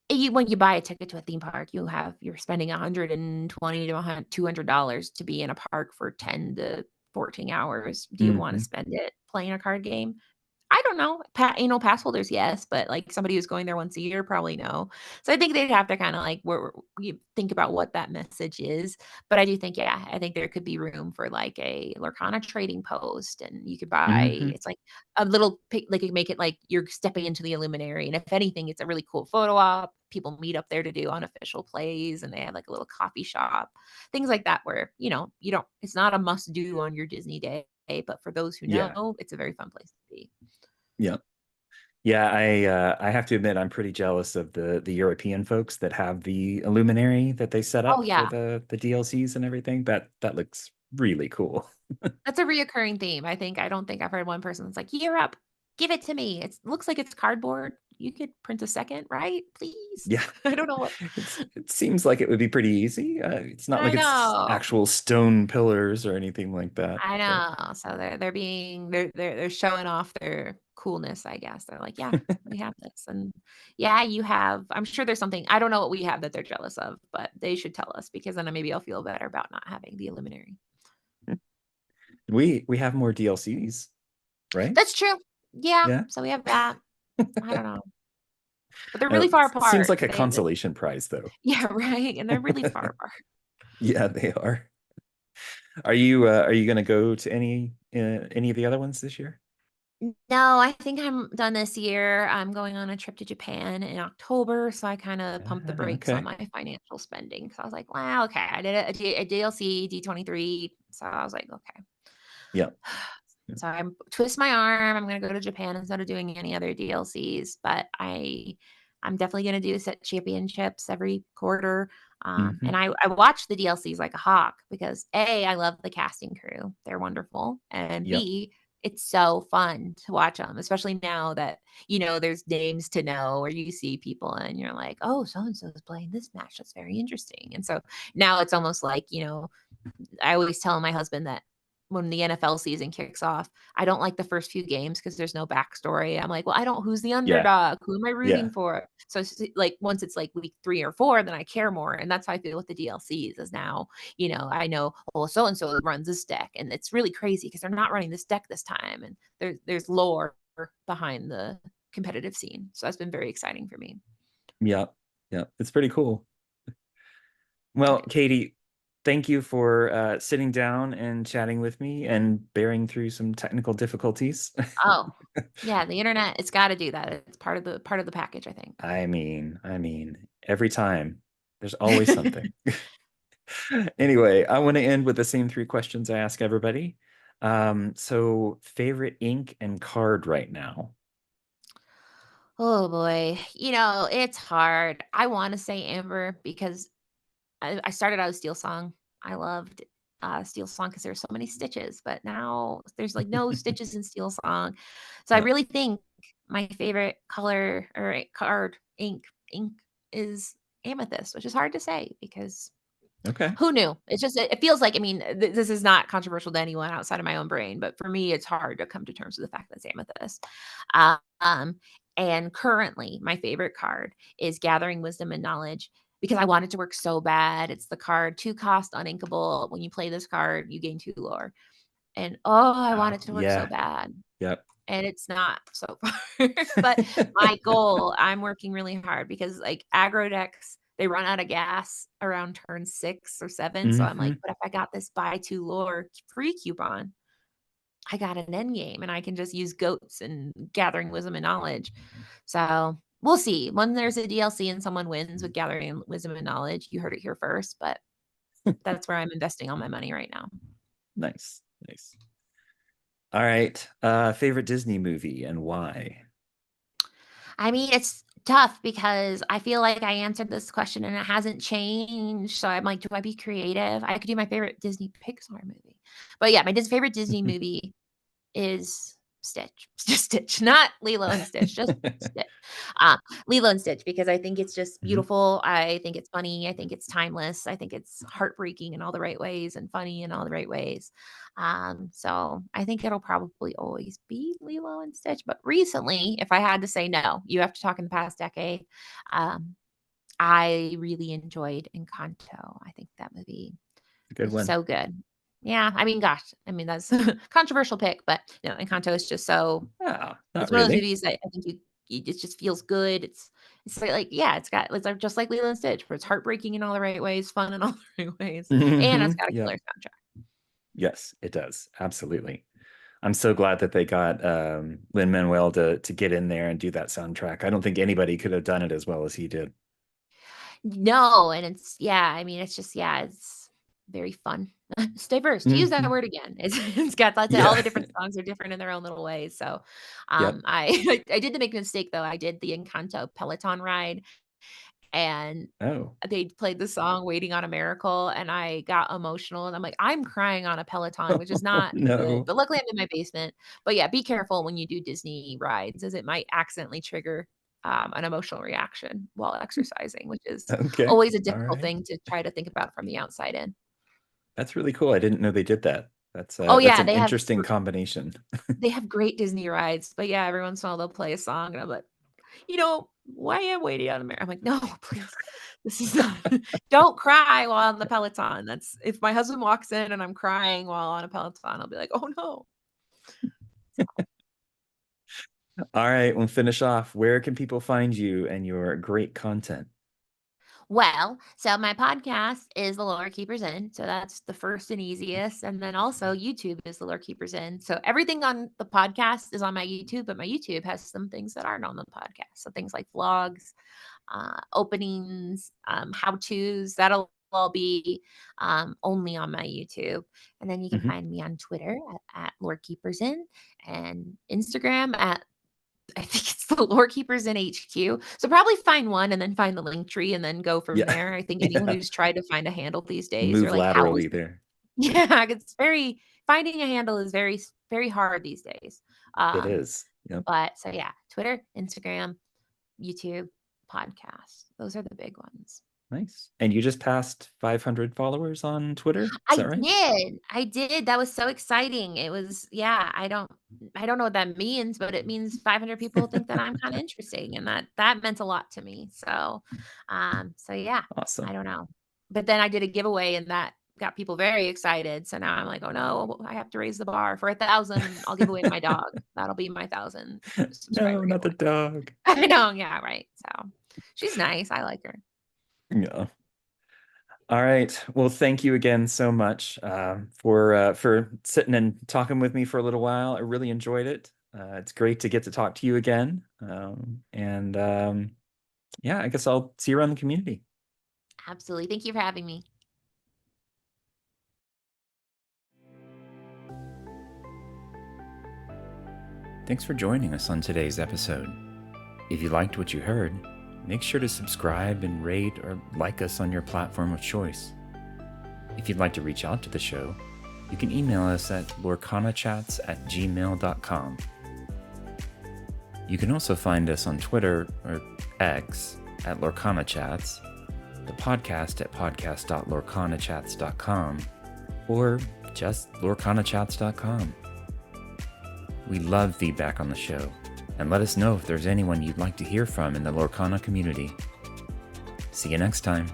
When you buy a ticket to a theme park, you're spending 120 to $200 to be in a park for 10 to 14 hours. Do you wanna Hmm. spend it playing a card game? I don't know. Pass holders, yes, but, like, somebody who's going there once a year, probably no. So I think they'd have to kinda, like, where you think about what that message is, but I do think, yeah, I think there could be room for, like, a Lorcana trading post, and you could buy Hmm. it's like a little pic like, you make it like you're stepping into the Illuminary, and if anything, it's a really cool photo op. People meet up there to do unofficial plays, and they have, like, a little coffee shop, things like that where, you don't it's not a must do on your Disney day, but for those who Yeah. know, it's a very fun place to be. Yeah. Yeah, I have to admit I'm pretty jealous of the European folks that have the Illuminary that they set Oh, up for yeah. the DLCs and everything. That looks really cool. That's a reoccurring theme. I don't think I've heard one person that's like, "You're up. Give it to me. It looks like it's cardboard. You could print a second, right? Please." Yeah, I don't know what it seems like it would be pretty easy. It's not like I it's know. actual stone pillars or anything like that, I but know. So they're being they're showing off their coolness, I guess. They're like, "Yeah, we have this." And yeah, you have I'm sure there's something I don't know what we have that they're jealous of, but they should tell us because then maybe I'll feel better about not having the Illuminary. we have more DLCs, right? That's true. Yeah, Yeah. so we have that. I don't know. But they're really It far seems apart. like a consolation prize, though. Yeah, right, and they're really far apart. Yeah, they are. Are you going to go to any of the other ones this year? No, I think I'm done this year. I'm going on a trip to Japan in October, so I kinda pumped the brakes on Okay. my financial spending. So I was like, "Wow, okay." I did a DLC, D23, so I was like, "Okay." Yeah. So I'm twist my arm. I'm gonna go to Japan instead of doing any other DLCs, but I'm definitely gonna do set championships every quarter. And Hmm. I watch the DLCs like a hawk because A, I love the casting crew. They're wonderful. And Yep. B, it's so fun to watch them, especially now that, there's names to know or you see people and you're like, oh, so and so is playing this match. That's very interesting. And so now it's almost like, I always tell my husband that when the NFL season kicks off, I don't like the first few games because there's no backstory. I'm like, well, I don't who's the Yeah. underdog? Who am I Yeah. rooting for? So like once it's like week 3 or 4, then I care more. And that's how I feel with the DLCs is now, I know, well, so and so runs this deck. And it's really crazy because they're not running this deck this time. And there's lore behind the competitive scene. So that's been very exciting for me. Yeah. Yeah. It's pretty cool. Well, Katie, thank you for sitting down and chatting with me and bearing through some technical difficulties. Oh, yeah, the internet, it's gotta do that. It's part of the package, I think. Every time there's always something. Anyway, I want to end with the same three questions I ask everybody. So favorite ink and card right now? Oh boy. It's hard. I wanna say Amber because I started out with Steel Song. I loved, Steel Song because there's so many stitches, but now there's, like, no stitches in Steel Song. So I Yep. really think my favorite color or card ink is amethyst, which is hard to say because Okay. who knew? It's just it feels like I mean, this is not controversial to anyone outside of my own brain, but for me, it's hard to come to terms with the fact that it's amethyst. Um, and currently, my favorite card is Gathering Wisdom and Knowledge because I want it to work so bad. It's the card 2 cost uninkable. When you play this card, you gain 2 lore. And oh, I want Oh, it to work so yeah. bad. Yep. And it's not so far. But my goal, I'm working really hard because, like, aggro decks, they run out of gas around turn 6 or 7, so I'm like, Hmm. "But if I got this buy 2 lore free coupon, I got an end game, and I can just use goats and gathering wisdom and knowledge." So, we'll see. When there's a DLC and someone wins with gathering wisdom and knowledge, you heard it here first, but that's where I'm investing all my money right now. Nice. Nice. All right. Favorite Disney movie and why? I mean, it's tough because I feel like I answered this question and it hasn't changed. So I'm like, do I be creative? I could do my favorite Disney Pixar movie. But yeah, my favorite Disney movie is Stitch. Just Stitch, not Lilo and Stitch, just Stitch. Uh, Lilo and Stitch because I think it's just Mhm. beautiful. I think it's funny. I think it's timeless. I think it's heartbreaking in all the right ways and funny in all the right ways. So I think it'll probably always be Lilo and Stitch. But recently, if I had to say no, you have to talk in the past decade. Um, I really enjoyed Encanto. I think that movie Good is one. so good. Yeah, I mean, gosh, I mean, that's controversial pick, but, Encanto is just so Ah, not it's one of those really. movies that I think it just feels good. It's like, yeah, it's like just like Lilo& and Stitch, where it's heartbreaking in all the right ways, fun in all the right ways, and it's Hmm. got a Yep. killer soundtrack. Yes, it does. Absolutely. I'm so glad that they got Lin-Manuel to get in there and do that soundtrack. I don't think anybody could have done it as well as he did. No, and it's yeah, I mean, it's just yeah, it's very fun. It's diverse, to use that Hmm. word again. It's got lots of all Yeah. the different songs are different in their own little ways, so, Yep. I I did the make mistake, though. I did the Encanto Peloton ride, and Oh, they played the song Waiting on a Miracle, and I got emotional, and I'm like, I'm crying on a Peloton, which is not good, no. but luckily I'm in my basement. But yeah, be careful when you do Disney rides, as it might accidentally trigger, an emotional reaction while exercising, which is Okay. always a All difficult right. thing to try to think about from the outside in. That's really cool. I didn't know they did that. Oh, That's yeah, an interesting combination. they have great Disney rides, but yeah, every once in a while they'll play a song, and I'm like, why am waiting on a mirror? I'm like, "No, please, this is not don't cry while on the Peloton." That's if my husband walks in and I'm crying while on a Peloton, I'll be like, "Oh, no." All right, we'll finish off. Where can people find you and your great content? Well, so my podcast is the Lore Keepers Inn, so that's the first and easiest, and then also YouTube is the Lore Keepers Inn. So everything on the podcast is on my YouTube, but my YouTube has some things that aren't on the podcast. So things like vlogs, openings, how-tos. That'll all be only on my YouTube. And then you can Mhm. find me on Twitter at LorcKeepersIn and Instagram at I think it's the Lorekeepers in HQ. So probably find one and then find the link tree and then go from Yeah. there. I think anyone Yeah. who's tried to find a handle these days are Move like, how is laterally there. yeah, it's very finding a handle is very hard these days. It Um, is. Yep. but so yeah, Twitter, Instagram, YouTube, podcast. Those are the big ones. Nice. And you just passed 500 followers on Twitter? Is that right? I did. That was so exciting. It was yeah, I don't know what that means, but it means 500 people think that I'm kinda interesting, and that meant a lot to me. So, so yeah, I Awesome. don't know. But then I did a giveaway and that got people very excited. So now I'm like, "Oh no, I have to raise the bar for 1,000. I'll give away to my dog. That'll be my 1,000 No, subscriber not the giveaway." dog. I know, yeah, right. So, she's nice. I like her. Yeah. All right. Well, thank you again so much for sitting and talking with me for a little while. I really enjoyed it. It's great to get to talk to you again. Yeah, I guess I'll see you around the community. Absolutely. Thank you for having me. Thanks for joining us on today's episode. If you liked what you heard, make sure to subscribe and rate or like us on your platform of choice. If you'd like to reach out to the show, you can email us at lorcanachats@gmail.com. You can also find us on Twitter or X at LorcanaChats, the podcast at podcast.lorcanachats.com, or just lorcanachats.com. We love feedback on the show, and let us know if there's anyone you'd like to hear from in the Lorcana community. See you next time.